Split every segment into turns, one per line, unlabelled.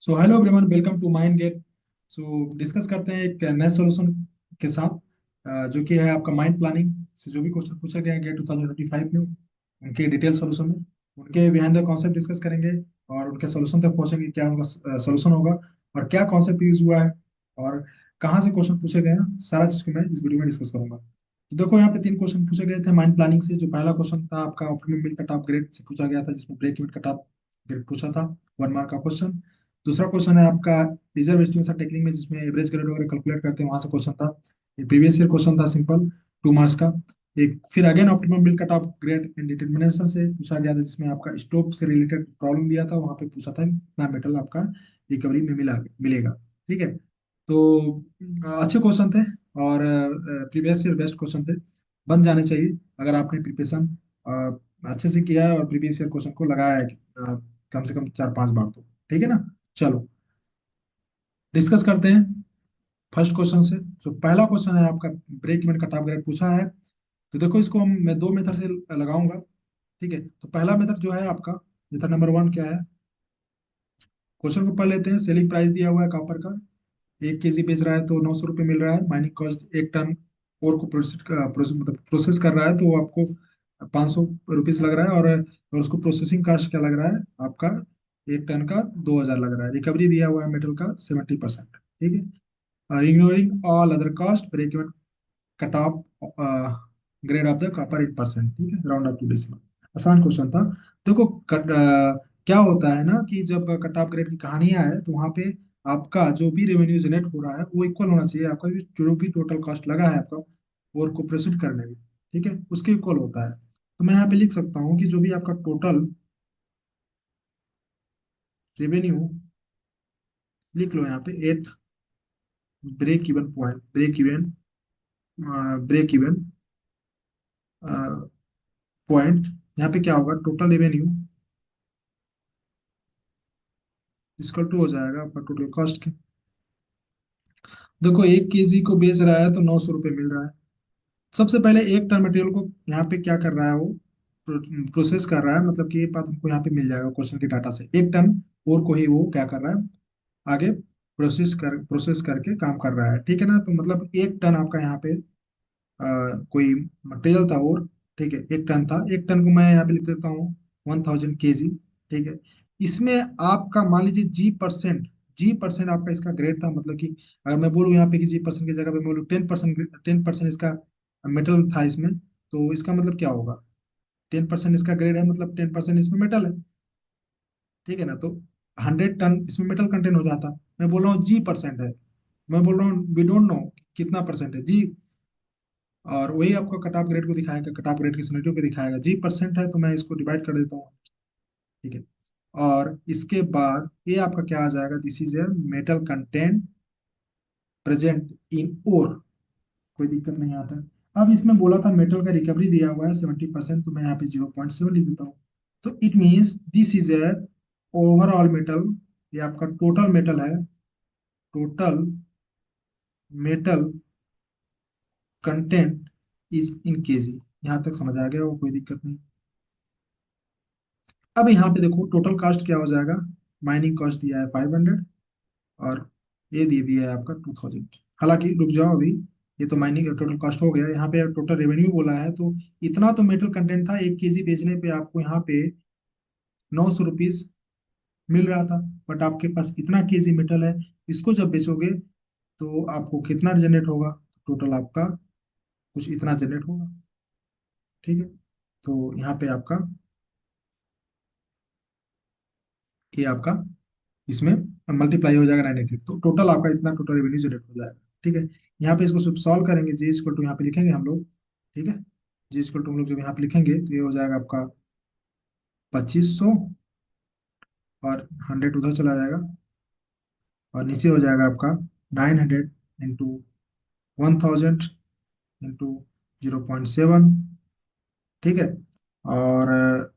So hello everyone, welcome to Mind Gate. So discuss करते हैं एक नए सॉल्यूशन के साथ, जो कि है आपका माइंड प्लानिंग से जो भी क्वेश्चन पूछा गया है गेट 2025 में, उनके डिटेल सॉल्यूशन में उनके बिहाइंड द कॉन्सेप्ट डिस्कस करेंगे और उनके सॉल्यूशन तक पहुंचेंगे, क्या उनका सॉल्यूशन होगा और क्या कॉन्सेप्ट यूज हुआ है और कहाँ से क्वेश्चन पूछे गए हैं, सारा चीज को मैं इस वीडियो में डिस्कस करूंगा। तो देखो, यहाँ पे तीन क्वेश्चन पूछे गए थे माइंड प्लानिंग से। जो पहला क्वेश्चन था आपका optimum mill cut off grade से पूछा गया था, जिसमें break even cut off grade पूछा था, 1 मार्क का क्वेश्चन। दूसरा क्वेश्चन है आपका रिजर्व एस्टिमेशन टेक्निक में, जिसमें एवरेज ग्रेड वगैरह कैलकुलेट करते हैं, वहां से क्वेश्चन था। ये प्रीवियस ईयर क्वेश्चन था, सिंपल, 2 मार्क्स का। एक फिर again optimum bill cut off grade इन डिटर्मिनेशन से पूछा गया था, जिसमें आपका स्टोव से रिलेटेड प्रॉब्लम दिया था, वहां पे पूछा था कितना मेटल आपका रिकवरी में मिलेगा। ठीक है। तो अच्छे क्वेश्चन थे और प्रीवियस ईयर बेस्ट क्वेश्चन थे, बन जाने चाहिए अगर आपने प्रिपरेशन अच्छे से किया है और प्रीवियस ईयर क्वेश्चन को लगाया है कम से कम 4-5 बार तो। ठीक है ना। चलो डिस्कस करते हैं फर्स्ट क्वेश्चन से। जो पहला क्वेश्चन है आपका, break even cut off grade पूछा है। तो देखो, इसको मैं दो मेथड से लगाऊंगा। ठीक है। तो पहला मेथड जो है आपका, मेथड नंबर 1 क्या है, क्वेश्चन को पढ़ लेते हैं। सेलिंग प्राइस दिया हुआ है कॉपर का, 1 केजी बेच रहा है तो 900 रुपये मिल रहा है। माइनिंग कॉस्ट 1 टन और को मतलब प्रोसेस कर रहा है, तो वो आपको 500 रुपीज लग रहा है। और उसको प्रोसेसिंग कॉस्ट क्या लग रहा है आपका, 1 टन का 2,000 लग रहा है। रिकवरी दिया हुआ है मेटल का 70%। ठीक है। Ignoring all other cost, break even cut off grade of the copper 8%। ठीक है, राउंड अप टू डेसिमल। आसान क्वेश्चन था। देखो क्या होता है ना कि जब कट ऑफ ग्रेड की कहानियां है, तो वहां पे आपका जो भी रेवेन्यू जनरेट हो रहा है वो इक्वल होना चाहिए आपका जो भी टोटल कॉस्ट लगा है आपका और को प्रोसीड करने में। ठीक है, उसके इक्वल होता है। तो मैं यहाँ पे लिख सकता हूँ कि जो भी आपका टोटल रेवेन्यू, लिख लो यहाँ पे at break even point, break even point. यहाँ पे क्या होगा, टोटल रेवेन्यू इसकल टू हो जाएगा आपका टोटल कॉस्ट के। देखो, 1 केजी को बेच रहा है तो 900 रुपये मिल रहा है। सबसे पहले 1 टन मटेरियल को यहाँ पे क्या कर रहा है वो, प्रोसेस कर रहा है। मतलब कि ये बात हमको यहाँ पे मिल जाएगा क्वेश्चन के डाटा से। 1 टन और को ही वो क्या कर रहा है, आगे प्रोसेस करके काम कर रहा है। ठीक है ना। तो मतलब 1 टन आपका यहाँ पे कोई मटेरियल था और, ठीक है, 1 टन था। 1 टन को मैं यहाँ पे लिख देता हूँ 1000 केजी। ठीक है। इसमें आपका मान लीजिए जी परसेंट आपका इसका ग्रेड था। मतलब कि अगर मैं बोलूँ यहाँ पे कि जी% की जगह पे मैं बोलूँ 10% इसका मेटल था इसमें, तो इसका मतलब क्या होगा, 10% इसका ग्रेड है, मतलब 10% इसमें मेटल है। ठीक है ना। तो 100 टन इसमें मेटल कंटेंट हो जाता। मैं बोल रहा हूँ जी% है, मैं बोल रहा हूँ वी डोंट नो कितना परसेंट है जी। और वही आपको कट ऑफ ग्रेड को दिखाएगा, कट ऑफ ग्रेड की सिनेरियो को दिखाएगा। जी% है तो मैं इसको डिवाइड कर देता हूँ। ठीक है। और इसके बाद ये आपका क्या आ जाएगा, this is a metal content present in ore. कोई दिक्कत नहीं आता है। अब इसमें बोला था मेटल का रिकवरी दिया हुआ है 70%, तो मैं यहाँ पे 0.7 लिख देता हूँ। तो it means this is A overall metal, ये आपका टोटल मेटल है, total metal content is in KG. यहाँ तक समझ आ गया वो, कोई दिक्कत नहीं। अब यहाँ पे देखो टोटल कास्ट क्या हो जाएगा, माइनिंग कॉस्ट दिया है 500 और ये दे दिया है आपका 2000। हालांकि रुक जाओ अभी, ये तो माइनिंग टोटल कॉस्ट हो गया, यहाँ पे टोटल रेवेन्यू बोला है। तो इतना तो मेटल कंटेंट था, 1 केजी बेचने पे आपको यहाँ पे 900 रुपीज मिल रहा था। बट आपके पास इतना केजी मेटल है, इसको जब बेचोगे तो आपको कितना जनरेट होगा, टोटल आपका कुछ इतना जनरेट होगा। ठीक है। तो यहाँ पे आपका, ये आपका इसमें मल्टीप्लाई हो जाएगा 980, तो टोटल आपका इतना टोटल रेवेन्यू जनरेट हो जाएगा। ठीक है। यहाँ पे इसको सॉल्व करेंगे, जी इक्वल टू यहाँ पे लिखेंगे हम लोग। ठीक है। जी इक्वल टू हम लोग जब यहाँ पे लिखेंगे तो ये हो जाएगा आपका 2500, और 100 उधर चला जाएगा, और नीचे हो जाएगा आपका 900 इंटू 1000 इंटू 0.7। ठीक है। और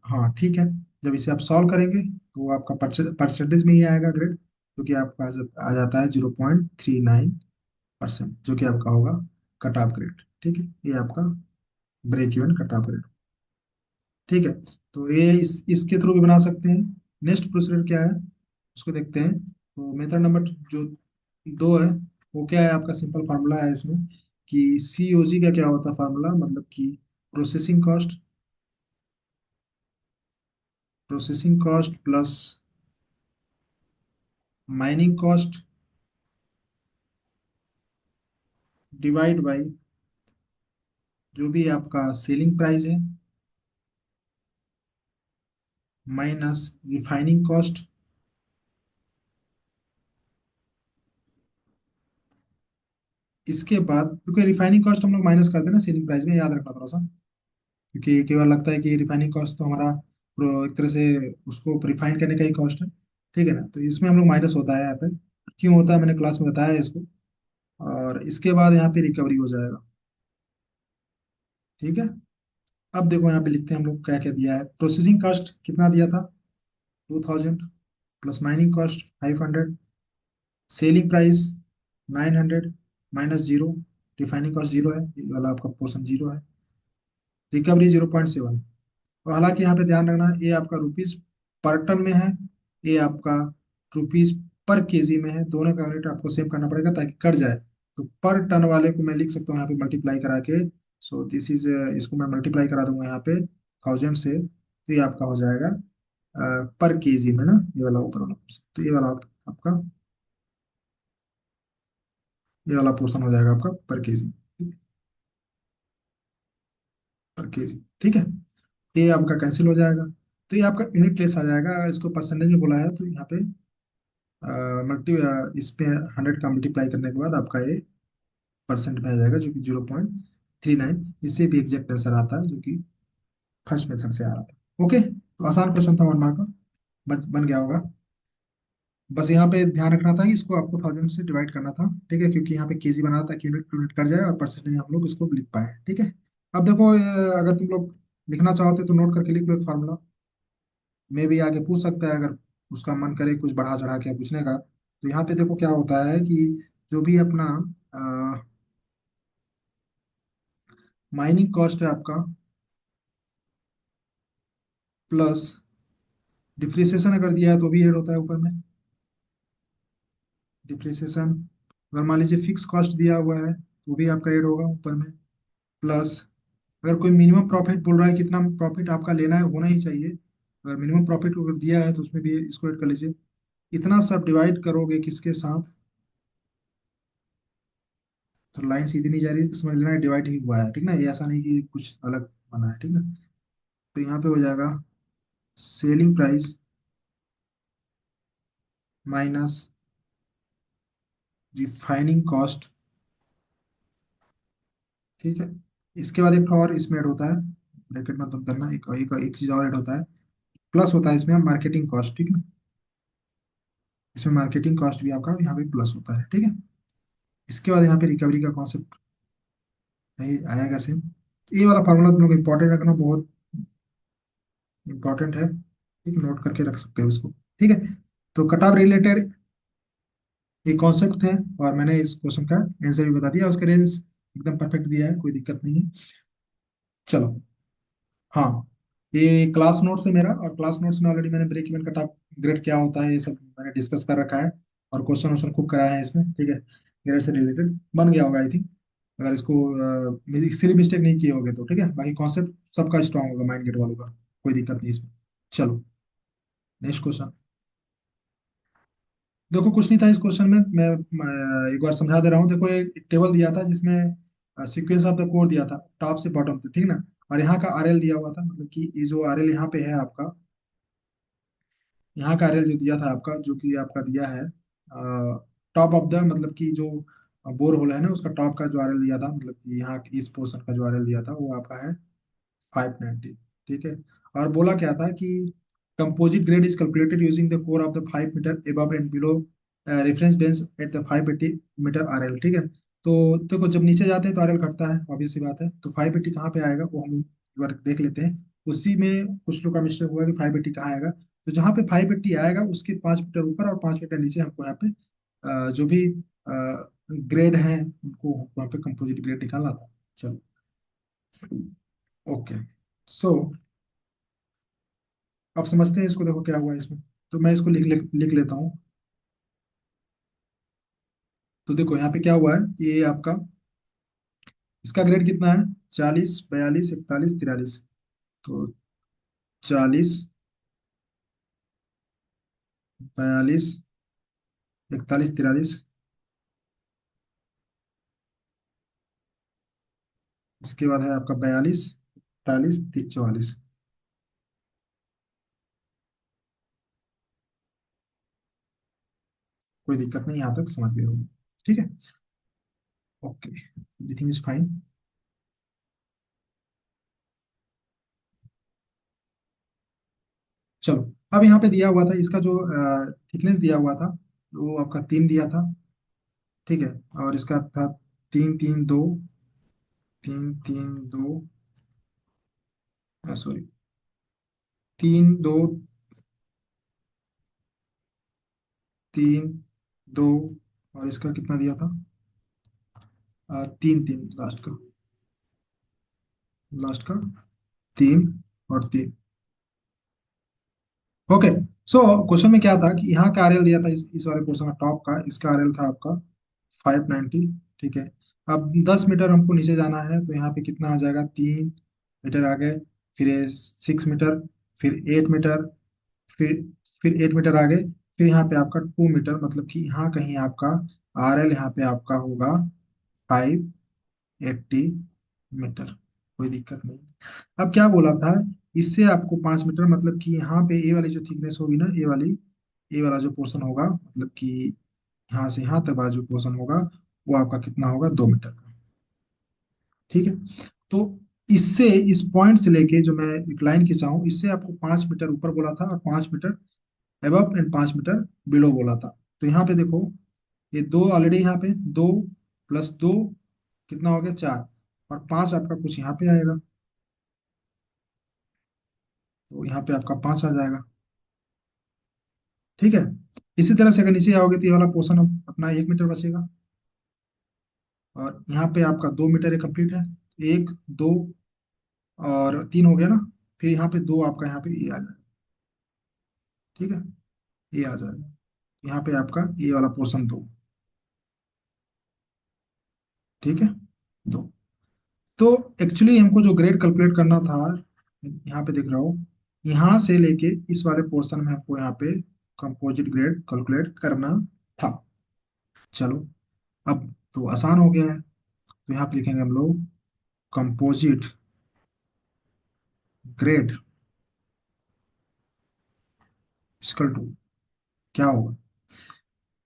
हाँ ठीक है, जब इसे आप सॉल्व करेंगे तो आपका परसेंटेज में ही आएगा ग्रेड, जो कि आपका आ जाता है 0.39%, जो कि आपका होगा कट ऑफ ग्रेड। ठीक है, ये आपका break even cut off grade. ठीक है। तो ये इसके थ्रू भी बना सकते हैं। नेक्स्ट प्रोसीजर क्या है उसको देखते हैं। तो मेथड नंबर जो दो है, वो क्या है, आपका सिंपल फार्मूला है इसमें कि सीओजी का क्या होता है फार्मूला, मतलब कि processing cost, processing cost plus mining cost divide by जो भी आपका सेलिंग प्राइस है माइनस रिफाइनिंग कॉस्ट। इसके बाद क्योंकि रिफाइनिंग कॉस्ट हम लोग माइनस करते हैं ना सेलिंग प्राइस में, याद रखना थोड़ा सा, क्योंकि कई बार लगता है कि रिफाइनिंग कॉस्ट तो हमारा एक तरह से उसको रिफाइन करने का ही कॉस्ट है, ठीक है ना, तो इसमें हम लोग माइनस होता है यहाँ पे। क्यों होता है मैंने क्लास में बताया है इसको। और इसके बाद यहाँ पे रिकवरी हो जाएगा, ठीक है। अब देखो यहाँ पे लिखते हैं हम लोग क्या क्या दिया है। प्रोसेसिंग कॉस्ट कितना दिया था, 2000, plus mining cost 500, selling price 900 minus zero, refining cost zero है, ये वाला आपका पोर्शन जीरो है, रिकवरी 0.7। और हालांकि यहाँ पे ध्यान रखना, ये आपका रुपीज पर टन में है, ये आपका रुपीज पर केजी में है, दोनों का यूनिट आपको सेव करना पड़ेगा ताकि कट जाए। तो पर टन वाले को मैं लिख सकता हूँ यहाँ पे मल्टीप्लाई करा के। सो दिस इज, इसको मैं मल्टीप्लाई करा दूंगा यहाँ पे 1000 से, तो ये आपका हो जाएगा पर केजी में ना, ये वाला ऊपर वाला portion। तो ये वाला आपका ये वाला पोर्शन हो जाएगा आपका पर केजी, पर केजी, ठीक है। ये आपका कैंसिल हो जाएगा, तो ये आपका यूनिट लेस आ जाएगा। अगर इसको परसेंटेज में बोला है तो यहाँ पे मल्टी इस पे 100 का मल्टीप्लाई करने के बाद आपका ये परसेंट में आ जाएगा, जो कि 0.39। इससे भी एग्जैक्ट आंसर आता है, जो कि फर्स्ट मेथड से आ रहा था। ओके, तो आसान क्वेश्चन था, 1 मार्क का बन गया होगा। बस यहाँ पे ध्यान रखना था कि इसको आपको 1000 से डिवाइड करना था, ठीक है, क्योंकि यहाँ पे केजी बना था कि यूनिट टू यूनिट कर जाए और परसेंटेज में हम लोग इसको लिख पाए, ठीक है। अब देखो अगर तुम लोग लिखना चाहोते तो नोट करके लिख लो एक फार्मूला, में भी आगे पूछ सकता है अगर उसका मन करे कुछ बढ़ा चढ़ा के पूछने का। तो यहाँ पे देखो क्या होता है कि जो भी अपना माइनिंग कॉस्ट है आपका, प्लस डिप्रिसिएशन अगर दिया है तो भी ऐड होता है ऊपर में, डिप्रिसिएशन। अगर मान लीजिए फिक्स कॉस्ट दिया हुआ है तो भी आपका ऐड होगा ऊपर में, प्लस अगर कोई मिनिमम प्रॉफिट बोल रहा है कितना प्रॉफिट आपका लेना है, होना ही चाहिए, अगर मिनिमम प्रॉफिट अगर दिया है तो उसमें भी इसको ऐड कर लीजिए। इतना सब डिवाइड करोगे किसके साथ, तो लाइन सीधी नहीं जा रही है, समझ लेना डिवाइड ही हुआ है, ठीक ना, ये ऐसा नहीं कि कुछ अलग बना है, ठीक ना। तो यहाँ पे हो जाएगा selling price minus refining cost, ठीक है। इसके बाद एक और इसमें ऐड होता है, ब्रैकेट मत बंद करना, एक चीज और ऐड होता है, प्लस होता है इसमें मार्केटिंग कॉस्ट, ठीक है। इसमें मार्केटिंग कॉस्ट भी आपका यहाँ पे प्लस होता है, ठीक है। इसके बाद यहाँ पे रिकवरी का कॉन्सेप्ट नहीं आएगा सेम। तो ये वाला फार्मूला तुम लोग इंपॉर्टेंट रखना, बहुत इंपॉर्टेंट है, ठीक, नोट करके रख सकते हो इसको, ठीक है। तो कट ऑफ रिलेटेड एक कॉन्सेप्ट है, और मैंने इस क्वेश्चन का आंसर भी बता दिया, उसका रेंज एकदम परफेक्ट दिया है, कोई दिक्कत नहीं है। चलो, हाँ, ये क्लास नोट्स है मेरा, और क्लास नोट्स में ऑलरेडी मैंने break even cut off grade क्या होता है ये सब मैंने डिस्कस कर रखा है, और क्वेश्चन वोश्चन खूब कराया है इसमें, ठीक है। ग्रेड से रिलेटेड बन गया होगा आई थिंक, अगर इसको सिली मिस्टेक नहीं किए होगे तो, ठीक है। बाकी कॉन्सेप्ट सबका स्ट्रांग होगा माइंड गेट वालों का, कोई दिक्कत नहीं इसमें। चलो, नेक्स्ट क्वेश्चन। देखो कुछ नहीं था इस क्वेश्चन में, मैं एक बार समझा दे रहा हूँ। देखो एक टेबल दिया था जिसमें सीक्वेंस ऑफ द कोड दिया था टॉप से बॉटम तक, ठीक ना, और यहाँ का आरएल दिया हुआ था, मतलब कि ये जो आरएल यहाँ पे है आपका, यहाँ का आरएल जो दिया था आपका, जो कि आपका दिया है टॉप ऑफ द, मतलब कि जो बोर होल है ना, उसका टॉप का जो आरएल दिया था, मतलब कि यहाँ इस पोर्शन का जो आरएल दिया था वो आपका है 590, ठीक है। और बोला क्या था कि composite grade is calculated using the core of the 5 metre above and below reference bench at the 580 metre RL, ठीक है। तो देखो जब नीचे जाते हैं तो आरएल घटता है, ऑब्वियस सी बात है, तो 580 कहाँ पे आएगा वो हम एक बार देख लेते हैं। उसी में कुछ लोग का मिस्टेक हुआ कि 580 कहाँ आएगा, तो जहाँ पे 580 आएगा उसके 5 मीटर ऊपर और 5 मीटर नीचे हमको यहाँ पे जो भी ग्रेड है उनको वहाँ पे कंपोजिट ग्रेड निकालना था। चलो, ओके, सो अब समझते हैं इसको। देखो क्या हुआ इसमें, तो मैं इसको लिख लेता हूँ। तो देखो यहाँ पे क्या हुआ है कि ये आपका इसका ग्रेड कितना है, 40 42 41 43। तो 40 42 41 43। इसके बाद है आपका 42 43 44। कोई दिक्कत नहीं, यहाँ तक समझ गए होंगे। ठीक है। Okay, everything is fine. चलो, अब यहाँ पे दिया हुआ था इसका जो थिकनेस दिया हुआ था, वो आपका 3 दिया था। ठीक है। और इसका था 3 3 2, 3 3 2, सॉरी, 3 2, 3 2, और इसका कितना दिया था, 3 3 लास्ट का 3 और 3। ओके। सो क्वेश्चन में क्या था कि यहाँ का आरएल दिया था, इस वाले पोर्शन का टॉप का, इसका आरएल था आपका 590। ठीक है। अब 10 मीटर हमको नीचे जाना है, तो यहाँ पे कितना आ जाएगा, 3 मीटर आ गए, फिर 6 मीटर, फिर 8 मीटर, फिर 8 मीटर आ गए, फिर यहाँ पे आपका 2 मीटर, मतलब कि यहाँ कहीं आपका आरएल यहाँ पे आपका होगा 580 मीटर। कोई दिक्कत नहीं। अब क्या बोला था, इससे आपको 5 मीटर, मतलब कि यहाँ पे ए वाली जो थिकनेस होगी ना, ए वाला जो पोर्शन होगा, मतलब कि यहाँ से यहाँ तक वाला जो पोर्शन होगा, वो आपका कितना होगा, 2 मीटर का। ठीक है। तो इससे, इस पॉइंट से लेके जो मैं एक लाइन खींचा हूँ, इससे आपको 5 मीटर ऊपर बोला था, और 5 metre above and 5 metre below बोला था। तो यहाँ पे देखो, ये दो ऑलरेडी यहाँ पे, 2 + 2 कितना हो गया, 4, और 5 आपका कुछ यहाँ पे आएगा, तो यहाँ पे आपका 5 आ जाएगा। ठीक है। इसी तरह से अगर नीचे आओगे तो ये वाला पोर्शन अपना 1 मीटर बचेगा, और यहाँ पे आपका 2 मीटर कंप्लीट है। 1 2 और 3 हो गया ना, फिर यहाँ पे 2 आपका यहाँ पे ये आ जाएगा। ठीक है, ये आ जाएगा, यहाँ पे आपका ये वाला पोर्शन 2। ठीक है, 2। तो एक्चुअली हमको जो ग्रेड कैलकुलेट करना था, यहाँ पे देख रहा हूँ, यहाँ से लेके इस वाले पोर्शन में हमको यहाँ पे कंपोजिट ग्रेड कैलकुलेट करना था। चलो, अब तो आसान हो गया है। तो यहाँ पे लिखेंगे हम लोग कंपोजिट ग्रेड इक्वल टू, क्या होगा,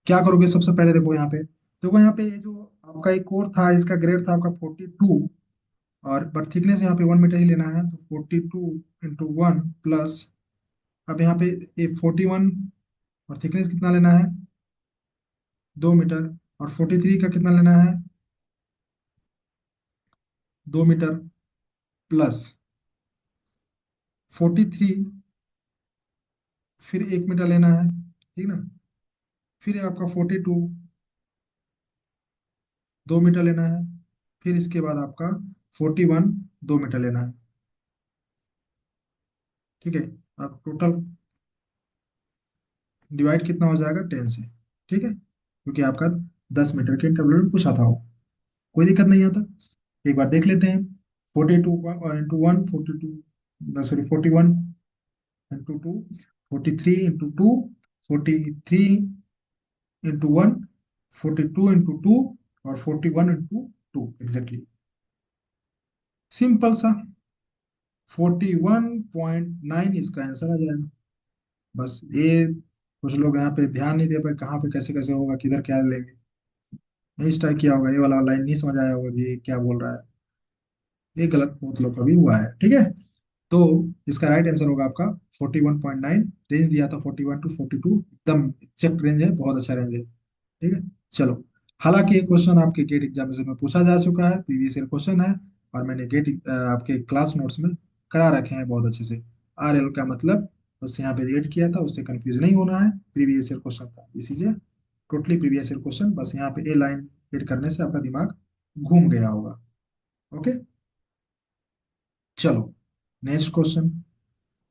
क्या करोगे, सबसे पहले देखो यहाँ पे, देखो यहाँ पे ये जो आपका एक कोर था, इसका ग्रेड था आपका 42, और बट थिकनेस यहाँ पे 1 मीटर ही लेना है, तो 42 × 1 प्लस, अब यहाँ पे ये 41, और थिकनेस कितना लेना है, 2 मीटर, और 43 का कितना लेना है, 2 मीटर, प्लस 43, फिर 1 मीटर लेना है, ठीक ना, फिर आपका 42, 2 मीटर लेना है, फिर इसके बाद आपका 41, 2 मीटर लेना है। ठीक है। अब टोटल डिवाइड कितना हो जाएगा, 10 से। ठीक है, क्योंकि आपका 10 मीटर के इंटरवल में पूछा था वो। कोई दिक्कत नहीं आता, एक बार देख लेते हैं। 42 × 1, 42, सॉरी, 41 × 2, 43 × 2, 43 × 1, 42 × 2, और 41 × 2, एग्जैक्टली। सिंपल सा, 41.9 इसका आंसर आ जाएगा। बस ये, कुछ लोग यहाँ पे ध्यान नहीं दे पाए, कहाँ पे कैसे कैसे होगा, किधर क्या लेंगे, नहीं स्ट्राइक किया होगा, ये वाला लाइन नहीं समझ आया होगा कि ये क्या बोल रहा है। ये गलत बहुत लोग का भी हुआ है। ठीक है। तो इसका राइट आंसर होगा आपका 41.9। रेंज दिया था 41 to 42, एकदम एग्जैक्ट रेंज है, बहुत अच्छा रेंज है। ठीक है। चलो, हालांकि ये क्वेश्चन आपके गेट एग्जामिनेशन में पूछा जा चुका है, प्रीवियस ईयर क्वेश्चन है, और मैंने आपके क्लास नोट्स में करा रखे हैं बहुत अच्छे से। आर एल का मतलब बस यहाँ पे रेड किया था, उससे कंफ्यूज नहीं होना है, प्रीवियस ईयर क्वेश्चन था इसीलिए, टोटली प्रीवियस ईयर क्वेश्चन, बस यहाँ पे ए लाइन एड करने से आपका दिमाग घूम गया होगा। ओके। चलो, नेक्स्ट क्वेश्चन,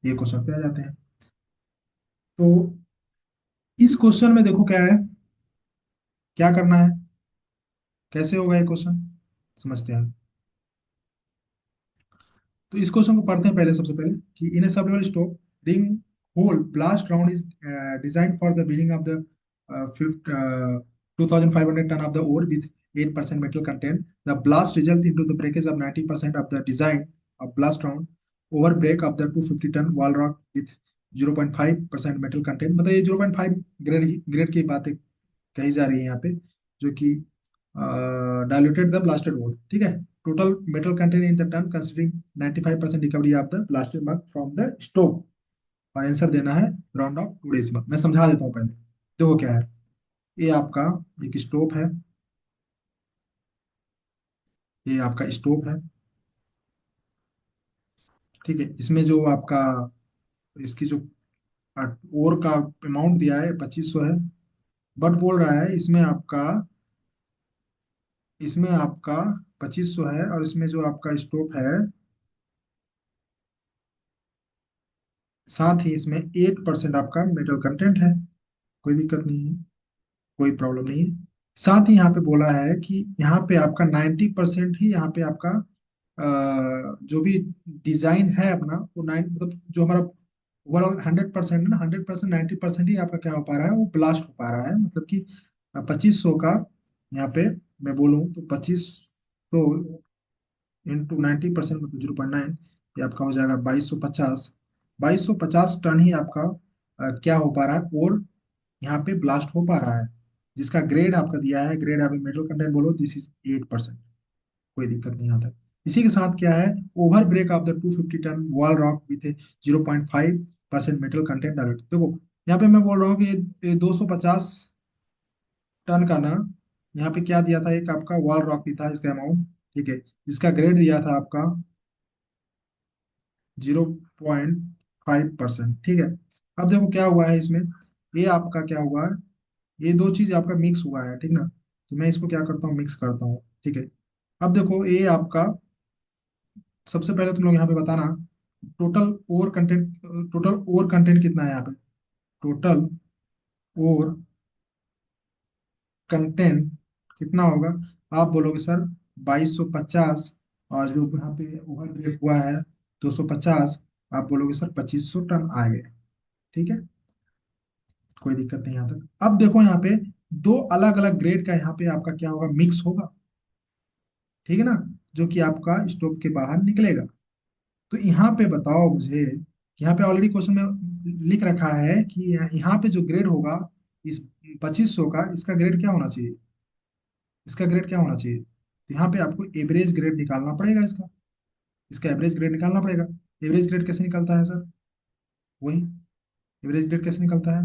ये क्वेश्चन पे आ जाते हैं। तो इस क्वेश्चन में देखो क्या है, क्या करना है, कैसे होगा ये क्वेश्चन, समझते हैं। तो इस क्वेश्चन को पढ़ते हैं पहले, सबसे पहले कि in a sublevel stove ring hole blast round is design for the beginning of the fifth 2500 ton of the ore with 8% metal content. The blast result into the breakage of 90% of the design of blast round over break of the 250 ton wall rock with 0.5% metal content. मतलब ये 0.5 grade की बातें कही जा रही है यहाँ पे, जो कि डायल्यूटेड द ब्लास्टेड वोट, ठीक है। Total metal content in the ton considering 95% recovery of the blasted muck from the stope. और आंसर देना है राउंड ऑफ 2 डेसिमल। मैं समझा देता हूँ पहले, देखो क्या है। ये आपका एक स्टोव है, ये आपका स्टोव है, ठीक है। इसमें जो आपका इसकी जो ओर का अमाउंट दिया है 2500 है, बट बोल रहा है इसमें आपका 2500 है, और इसमें जो आपका स्टोव है, साथ ही इसमें 8% आपका मेटल कंटेंट है। कोई दिक्कत नहीं है, कोई प्रॉब्लम नहीं है। साथ ही यहाँ पे बोला है कि यहाँ पे आपका 90% ही यहाँ पे आपका जो भी डिजाइन है अपना, वो 9 मतलब जो हमारा ओवरऑल 100% है ना, 100% 90% ही आपका क्या हो पा रहा है, वो ब्लास्ट हो पा रहा है। मतलब कि 2500 का, यहाँ पे मैं बोलूँ तो 2500 इंटू 90% मतलब 0.9, ये आपका हो जाएगा 2250। 2250 टन ही आपका क्या हो पा रहा है, और यहाँ पे ब्लास्ट हो पा रहा है, जिसका ग्रेड आपका दिया है, ग्रेड आप मेटल कंटेंट बोलो, दिस इज 8%। कोई दिक्कत नहीं आता। इसी के साथ क्या है, over break of the 250 ton wall rock with 0.5% metal content direct. देखो यहाँ पे मैं बोल रहा हूँ कि ये 250 टन का ना, यहाँ पे क्या दिया था, एक आपका वॉल रॉक भी था इसका अमाउंट, ठीक है, जिसका ग्रेड दिया था आपका 0.5%, ठीक है। अब देखो क्या हुआ है इसमें, ये आपका क्या हुआ है, ये दो चीज आपका मिक्स हुआ है, ठीक ना। तो मैं इसको क्या करता हूँ, मिक्स करता हूँ, ठीक है। अब देखो ये आपका, सबसे पहले तुम लोग यहाँ पे बताना, total over content, total over content कितना है यहाँ पे, टोटल ओवर कंटेंट कितना होगा। आप बोलोगे सर 2250, और जो यहाँ पे ओवर ब्रेक हुआ है 250, आप बोलोगे सर 2500 टन आ गए, ठीक है। कोई दिक्कत नहीं यहाँ तक। अब देखो यहाँ पे दो अलग अलग ग्रेड का यहाँ पे आपका क्या होगा, मिक्स होगा, ठीक है ना, जो कि आपका स्टोव के बाहर निकलेगा। तो यहाँ पे बताओ मुझे, यहाँ पे ऑलरेडी क्वेश्चन में लिख रखा है कि यहाँ पे जो ग्रेड होगा इस 2500 का, इसका ग्रेड क्या होना चाहिए, इसका ग्रेड क्या होना चाहिए। तो यहाँ पे आपको एवरेज ग्रेड निकालना पड़ेगा इसका, इसका एवरेज ग्रेड निकालना पड़ेगा। एवरेज ग्रेड कैसे निकलता है सर, वही एवरेज ग्रेड कैसे निकलता है,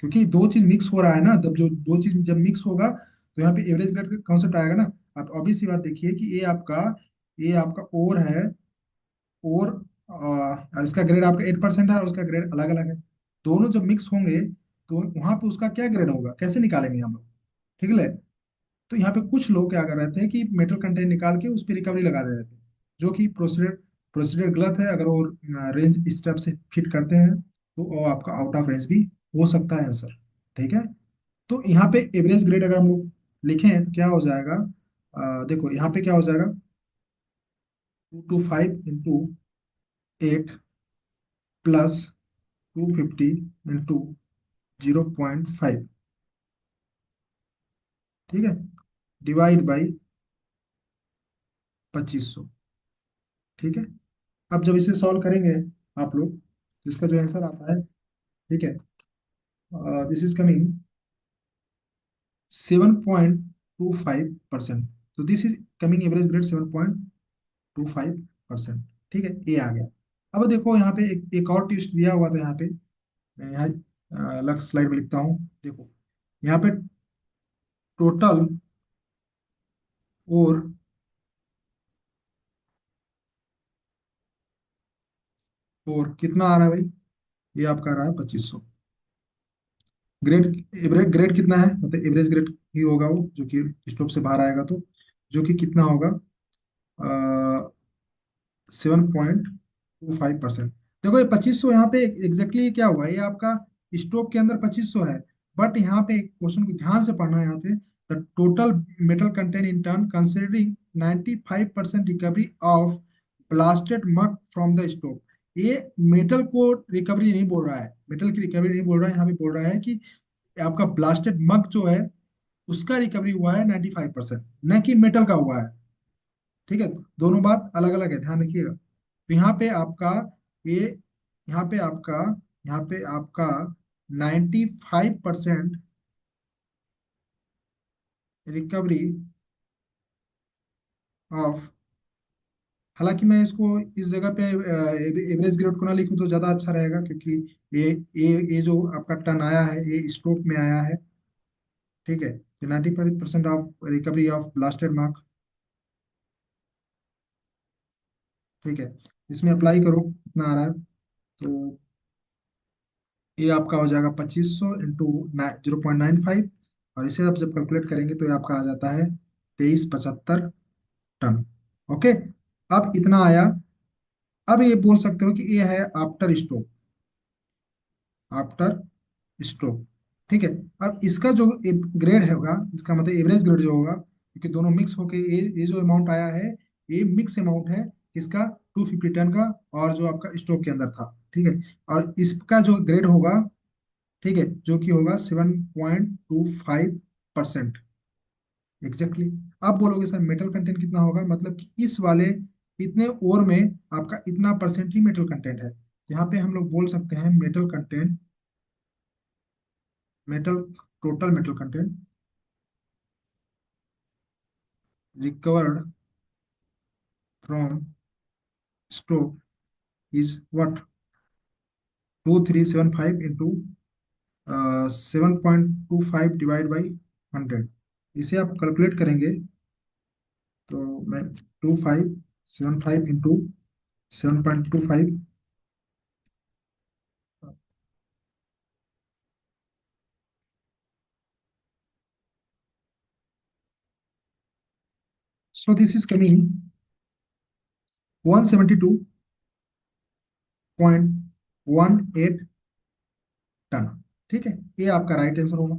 क्योंकि दो चीज मिक्स हो रहा है ना, तब जो दो चीज जब मिक्स होगा तो यहाँ पे एवरेज ग्रेड का कॉन्सेप्ट आएगा ना। आप ऑब्वियस सी बात देखिए कि ये आपका ओर है, और और इसका ग्रेड आपका 8% है, और उसका ग्रेड अलग अलग है। दोनों जब मिक्स होंगे तो वहां पे उसका क्या ग्रेड होगा, कैसे निकालेंगे हम लोग, ठीक है। तो यहाँ पे कुछ लोग क्या कर रहे थे कि मेटल कंटेंट निकाल के उस पर रिकवरी लगा दे रहे थे, जो कि प्रोसीजर प्रोसीजर गलत है। अगर वो रेंज इस टाइप से फिट करते हैं तो वो आपका आउट ऑफ रेंज भी हो सकता है आंसर, ठीक है। तो यहाँ पे एवरेज ग्रेड अगर हम लोग लिखें तो क्या हो जाएगा, देखो यहाँ पे क्या हो जाएगा, 225 इंटू 8 प्लस 250 इंटू 0.5, ठीक है, डिवाइड बाई 2500, ठीक है। अब जब इसे सॉल्व करेंगे आप लोग, तो इसका जो आंसर आता है, ठीक है, दिस इज कमिंग 7.25%। तो this is coming average grade 7.25%, ठीक है, ये आ गया। अब देखो यहाँ पे एक और ट्विस्ट दिया हुआ था यहाँ पे, मैं यहाँ अलग स्लाइड में लिखता हूँ, देखो यहाँ पे टोटल और कितना आ रहा है भाई, ये आपका आ रहा है 2500। ग्रेड, एवरेज ग्रेड कितना है, मतलब एवरेज ग्रेड ही होगा वो, जो कि स्टोव से बाहर आएगा, तो जो कि कितना होगा, 7.25%। देखो ये 2500 यहाँ पे एग्जैक्टली क्या हुआ, ये आपका स्टोव के अंदर 2500 है, बट यहाँ पे एक क्वेश्चन को ध्यान से पढ़ना है यहाँ पे, the total metal content in ton considering 95% recovery of blasted muck from the stope. ये मेटल को रिकवरी नहीं बोल रहा है, मेटल की रिकवरी नहीं बोल रहा है, यहाँ पे बोल रहा है कि आपका ब्लास्टेड मक जो है उसका रिकवरी हुआ है 95%, न कि मेटल का हुआ है। ठीक है, दोनों बात अलग अलग है, ध्यान रखिएगा। तो ये यहाँ पे आपका यहाँ पे आपका 95% रिकवरी ऑफ, हालांकि मैं इसको इस जगह पे एवरेज ग्रेड को ना लिखूं तो ज्यादा अच्छा रहेगा, क्योंकि ये ये जो आपका टन आया है ये स्ट्रोक में आया है। ठीक है, तो 95% of recovery of blasted mark. ठीक है, इसमें अप्लाई करो कितना आ रहा है। तो ये आपका हो जाएगा 2500 इंटू 0.95, और इसे आप जब कैलकुलेट करेंगे तो ये आपका आ जाता है 2375 टन। ओके, अब इतना आया। अब ये बोल सकते हो कि ये है आफ्टर स्ट्रोक, आफ्टर स्ट्रोक। ठीक है, अब इसका जो ग्रेड होगा, इसका मतलब एवरेज ग्रेड जो होगा, क्योंकि दोनों मिक्स होके ये जो अमाउंट आया है ये मिक्स अमाउंट है इसका, 250 टन का, और जो आपका स्टॉक के अंदर था। ठीक है, और इसका जो ग्रेड होगा, ठीक है, जो कि होगा 7.25%। एग्जैक्टली। आप बोलोगे सर मेटल कंटेंट कितना होगा, मतलब कि इस वाले इतने ओर में आपका इतना परसेंट ही मेटल कंटेंट है। यहाँ पे हम लोग बोल सकते हैं metal content, metal, total metal content recovered from stope is what, 2375 into 7.25 divide by 100। इसे आप कैलकुलेट करेंगे तो मैं 2575 into 7.25, so this is coming 172.18 ton. ठीक है, ये आपका राइट आंसर होगा।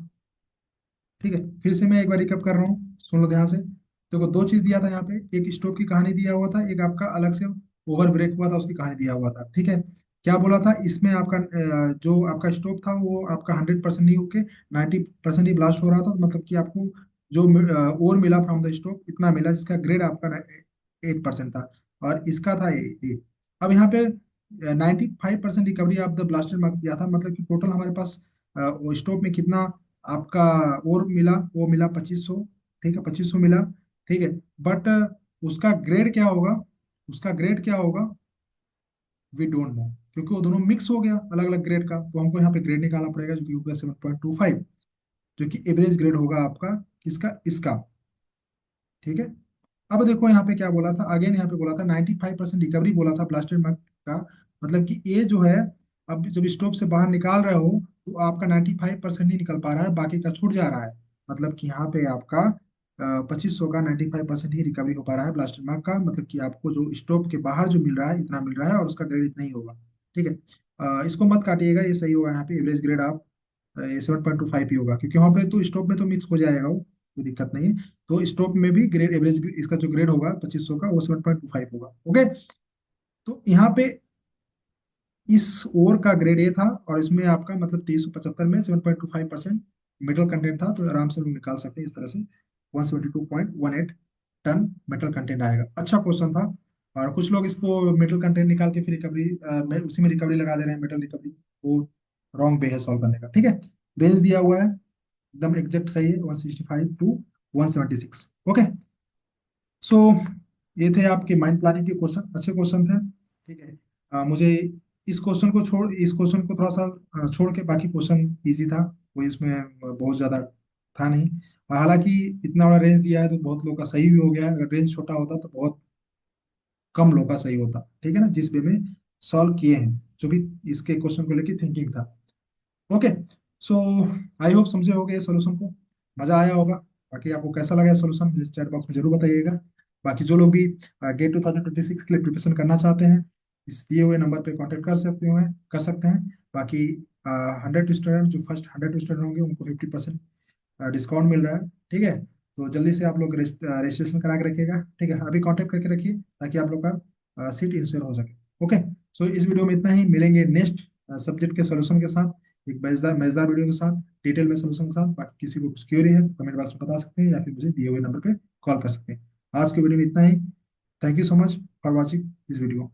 ठीक है, फिर से मैं एक बार रिकअप कर रहा हूँ, सुन लो ध्यान से। देखो दो चीज दिया था यहाँ पे, एक स्टोव की कहानी दिया हुआ था, एक आपका अलग से ओवर ब्रेक हुआ था उसकी कहानी दिया हुआ था। ठीक है, क्या बोला था इसमें आपका जो आपका स्टोव था वो आपका 100% नहीं होके 90% ही ब्लास्ट हो रहा था, तो मतलब कि आपको जो ओर मिला फ्रॉम द स्टोव इतना मिला, जिसका ग्रेड आपका 8% था, और इसका था ए। अब यहाँ पे 95% recovery of the blaster mark दिया था, मतलब कि टोटल हमारे पास स्टोव में कितना आपका और मिला, वो मिला 2500। ठीक है, 2500 मिला। ठीक है, बट उसका ग्रेड क्या होगा, उसका ग्रेड क्या होगा, वी डोंट नो, क्योंकि वो दोनों मिक्स हो गया अलग अलग ग्रेड का, तो हमको यहाँ पे ग्रेड निकालना पड़ेगा जो कि होगा 7.25, जो कि एवरेज ग्रेड होगा आपका किसका, इसका। ठीक है, अब देखो यहाँ पे क्या बोला था, अगेन यहाँ पे बोला था 95% रिकवरी बोला था ब्लास्टेड मक का, मतलब कि ये जो है, अब जब स्टोव से बाहर निकाल रहे हो तो आपका 95% नहीं निकल पा रहा है, बाकी का छूट जा रहा है। मतलब कि यहाँ पे आपका 2500 का 95% ही रिकवरी हो पा रहा है ब्लास्टेड मक का, मतलब कि आपको जो स्टोव के बाहर जो मिल रहा है इतना मिल रहा है, और उसका ग्रेड इतना ही होगा। ठीक है, इसको मत काटिएगा, ये सही होगा, यहाँ पे एवरेज ग्रेड आप 7.25 ही होगा, क्योंकि वहाँ पे तो स्टोव में तो मिक्स हो जाएगा वो, कोई दिक्कत नहीं है। तो स्टॉक में भी ग्रेड एवरेज इसका जो ग्रेड होगा 2500 का वो 7.25 होगा। ओके, तो यहाँ पे इस ओर का ग्रेड ए था, और इसमें आपका मतलब 2375 में 7.25% मेटल कंटेंट था, तो आराम से हम निकाल सकते हैं इस तरह से 172.18 टन मेटल कंटेंट आएगा। अच्छा क्वेश्चन था, और कुछ लोग इसको मेटल कंटेंट निकाल के फिर रिकवरी उसी में रिकवरी लगा दे रहे हैं, मेटल रिकवरी, वो रॉन्ग वे है सॉल्व करने का। ठीक है, रेंज दिया हुआ है एकदम एग्जैक्ट सही है, 165 टू 176। ओके, सो ये थे आपके माइंड प्लानिंग के क्वेश्चन, अच्छे क्वेश्चन थे। ठीक है, मुझे इस क्वेश्चन को थोड़ा सा छोड़ के बाकी क्वेश्चन इजी था, कोई इसमें बहुत ज्यादा था नहीं। हालांकि इतना बड़ा रेंज दिया है तो बहुत लोग का सही भी हो गया है, अगर रेंज छोटा होता तो बहुत कम लोग का सही होता। ठीक है ना, जिस वे में सॉल्व किए हैं, जो भी इसके क्वेश्चन को लेके थिंकिंग था। ओके, सो आई होप समझे होगे सोल्यूशन को, मजा आया होगा। बाकी आपको कैसा लगा सोल्यूशन मुझे चैट बॉक्स में जरूर बताइएगा। बाकी जो लोग भी गेट 2026 के लिए प्रिपरेशन करना चाहते हैं, इस दिए हुए नंबर पे कांटेक्ट कर सकते हैं। बाकी 100 स्टूडेंट जो फर्स्ट 100 स्टूडेंट होंगे उनको 50% डिस्काउंट मिल रहा है। ठीक है, तो जल्दी से आप लोग रजिस्ट्रेशन करा के रखिएगा। ठीक है, अभी कांटेक्ट करके रखिए ताकि आप लोग का सीट इंश्योर हो सके। ओके, सो इस वीडियो में इतना ही, मिलेंगे नेक्स्ट सब्जेक्ट के सोल्यूशन के साथ, एक मजेदार मजेदार वीडियो के साथ, डिटेल में सोल्यूशन के साथ। बाकी किसी को कुछ क्वेरी है कमेंट बॉक्स में बता सकते हैं या फिर मुझे दिए हुए नंबर पे कॉल कर सकते हैं। आज के वीडियो में इतना ही। Thank you so much for watching this video.